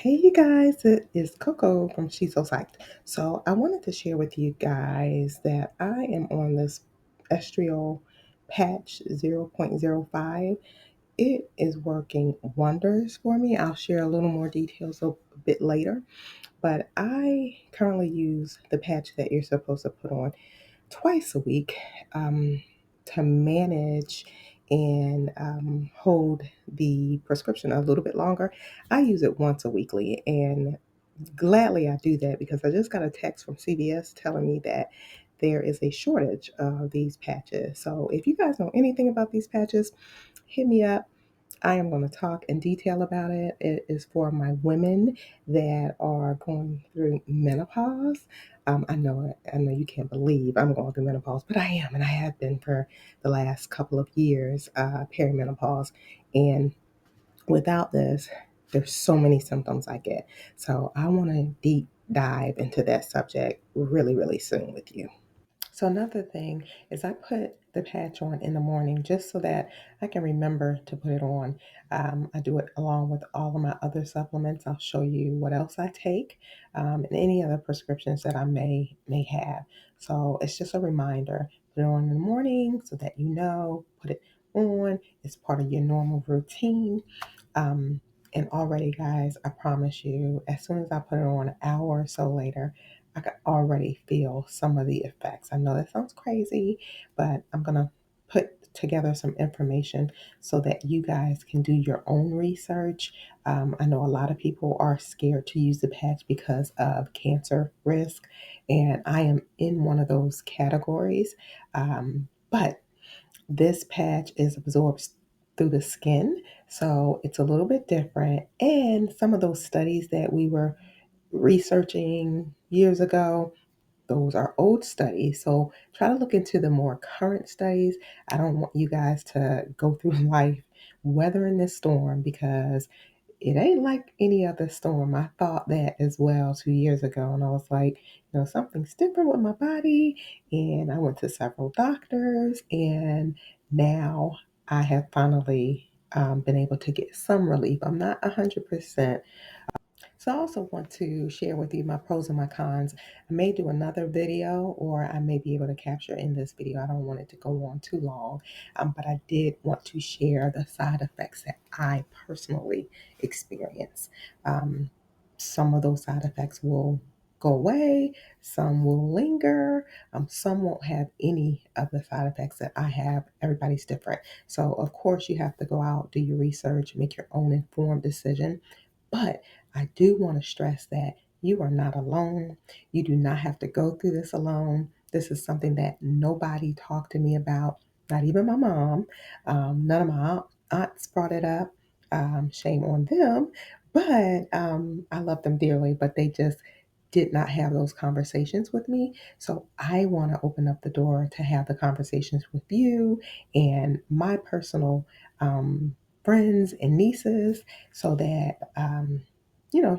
Hey, you guys, it is Coco from She's So Psyched. So, I wanted to share with you guys that I am on this Estriol patch 0.05. It is working wonders for me. I'll share a little more details a bit later, but I currently use the patch that you're supposed to put on twice a week um, to manage and hold the prescription a little bit longer. I use it once a weekly, and gladly I do that because I just got a text from CVS telling me that there is a shortage of these patches. So if you guys know anything about these patches, hit me up. I am going to talk in detail about it. It is for my women that are going through menopause. I know you can't believe I'm going through menopause, but I am, and I have been for the last couple of years, perimenopause. And without this, there's so many symptoms I get. So I want to deep dive into that subject really, really soon with you. So another thing is I put the patch on in the morning just so that I can remember to put it on. I do it along with all of my other supplements. I'll show you what else I take and any other prescriptions that I may have. So it's just a reminder. Put it on in the morning so that you know. Put it on. It's part of your normal routine. Um, and already, guys, I promise you, as soon as I put it on an hour or so later, I can already feel some of the effects. I know that sounds crazy, but I'm going to put together some information so that you guys can do your own research. I know a lot of people are scared to use the patch because of cancer risk, and I am in one of those categories. But this patch is absorbed through the skin, so it's a little bit different. And some of those studies that we were researching years ago, those are old studies. So try to look into the more current studies. I don't want you guys to go through life weathering this storm because it ain't like any other storm. I thought that as well 2 years ago, and I was like, something's different with my body. And I went to several doctors, and now I have finally been able to get some relief. I'm not 100%. So I also want to share with you my pros and my cons. I may do another video or I may be able to capture in this video. I don't want it to go on too long, but I did want to share the side effects that I personally experience. Um, some of those side effects will go away, some will linger, some won't have any of the side effects that I have. Everybody's different. So, of course, you have to go out, do your research, make your own informed decision. But I do want to stress that you are not alone. You do not have to go through this alone. This is something that nobody talked to me about, not even my mom. None of my aunts brought it up. Shame on them. But I love them dearly, but they just did not have those conversations with me. So I want to open up the door to have the conversations with you and my personal friends and nieces so that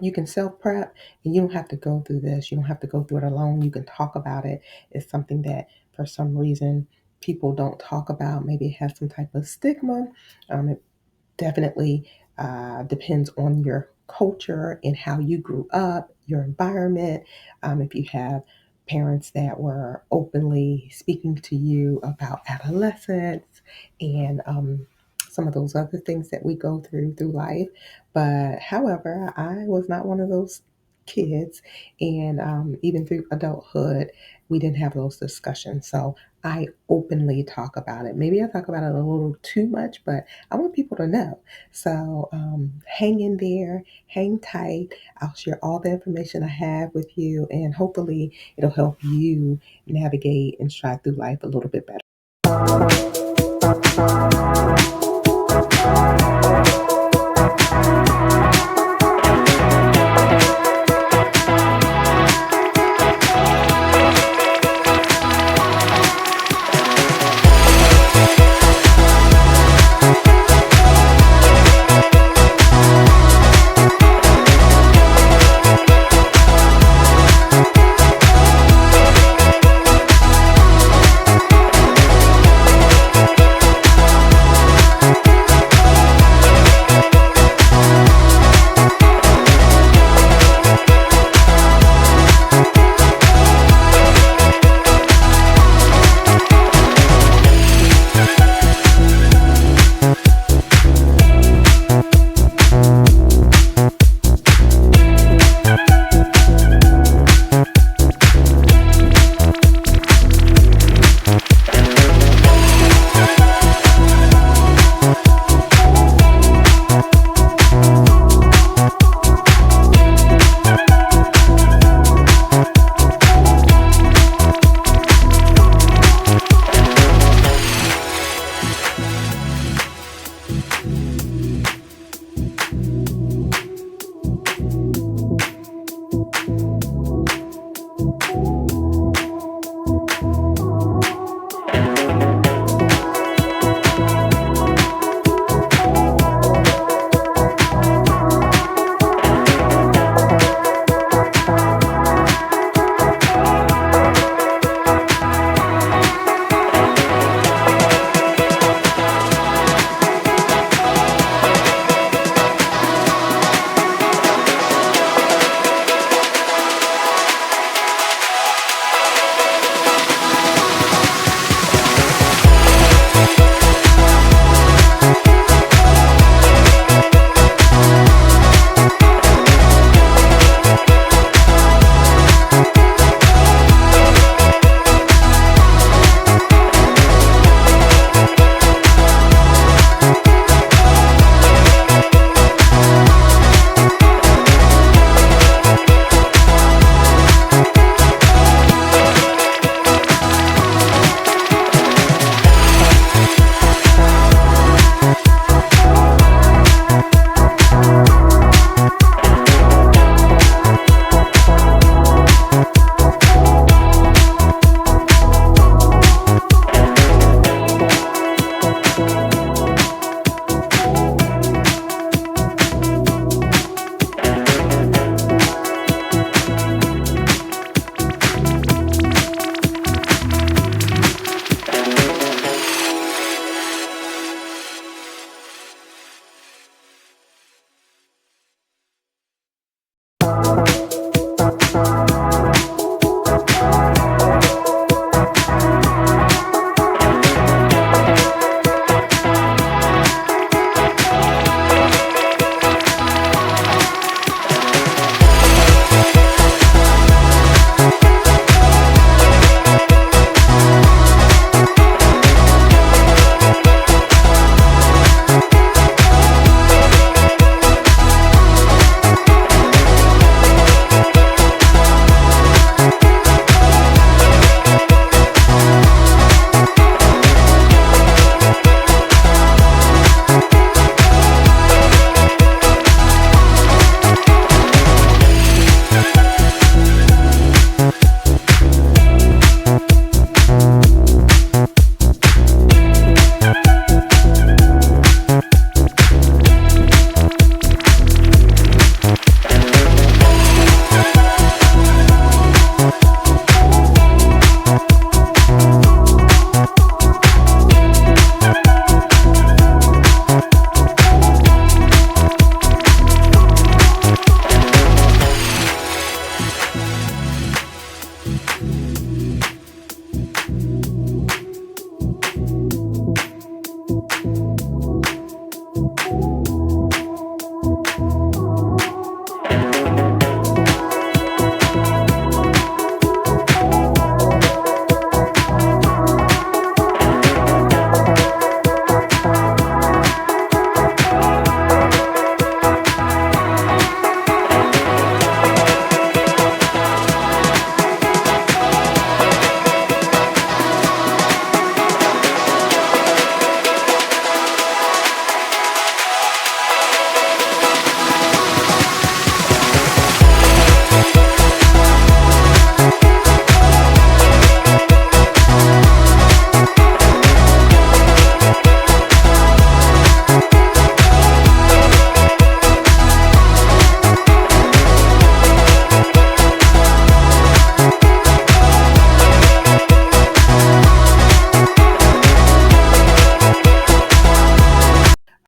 you can self prep and you don't have to go through this. You don't have to go through it alone. You can talk about it. It's something that for some reason people don't talk about. Maybe it has some type of stigma. It definitely depends on your culture and how you grew up, your environment. If you have parents that were openly speaking to you about adolescence and some of those other things that we go through life. But however, I was not one of those kids, and even through adulthood, we didn't have those discussions. So I openly talk about it. Maybe I talk about it a little too much, but I want people to know. So hang in there, hang tight. I'll share all the information I have with you, and hopefully it'll help you navigate and stride through life a little bit better.